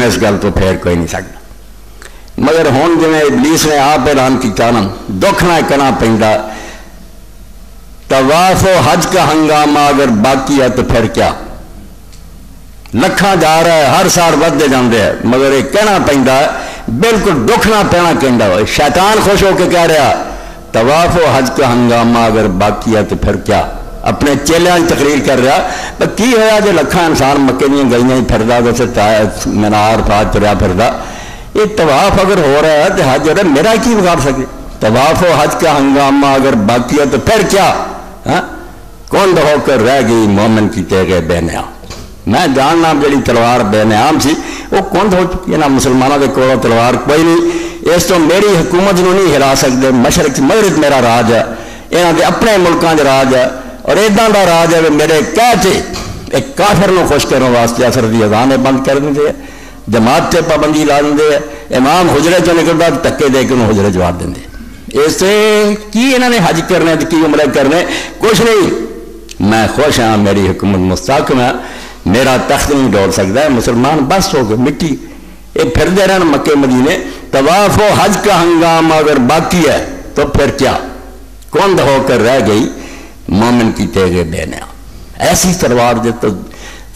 میں اس گل تو پھیر کوئی نہیں سکتا مگر ہوں جی ابلیس نے آپ اعلان کیا نا دکھ نہ کرنا پہنتا طواف و حج کا ہنگامہ اگر باقی ہے تو پھر کیا لکھاں جا رہا ہے ہر سال ودتے جاندے ہیں مگر یہ کہنا پہنتا ہے بالکل دکھ نہ پینا کہندا ہو شیطان خوش ہو کے کہہ رہا طواف و حج کا ہنگامہ اگر باقی ہے تو پھر کیا اپنے چیلیاں تقریر کر رہا کی ہوا جو لکھاں انسان مکے دیا گئیاں پھردا ویسے مینار فاج تریا پھردا یہ طواف اگر ہو رہا ہے تو حج ہو رہا ہے میرا کی بگاڑ سکے طواف و حج کا ہنگامہ اگر باقی ہے تو پھر کیا کون ہو کر رہ گئی مومن کی تیغے بے نیام میں جاننا جڑی تلوار بے نیام سی وہ کون ہو چکی ہے نا مسلمانوں کے کول تلوار کوئی نہیں اس تو میری حکومت نو نہیں ہلا سکتے مشرق مغرب میرا راج ہے یہاں کے اپنے ملکوں کے راج ہے اور ادا کا راج ہے میرے کہتے ایک کافر نو خوش کرنے واسطے اثر کی اذان بند کر دیں جماعت سے پابندی لا دیں امام حجرے چ نکلتا دھکے دے کے انہوں حجرے جواب دیں اس سے کی انہوں نے حج کرنے کی عمرے کرنے کچھ نہیں میں خوش ہاں میری حکومت مستحکم ہے میرا تخت نہیں ڈول سکتا ہے مسلمان بس ہو گئے مٹی یہ پھرتے رہن مکے مدینے طواف و حج کا ہنگامہ اگر باقی ہے تو پھر کیا کون ہو کر رہ گئی مومن کی تیغے بے نیام ایسی تلوار جو تو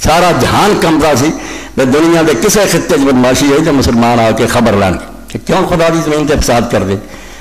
سارا جہان کمزا سی دنیا کے کسی خطے بدماشی ہے جو مسلمان آ کے خبر لان کہ کیوں خدا کی زمین سے فساد کر دے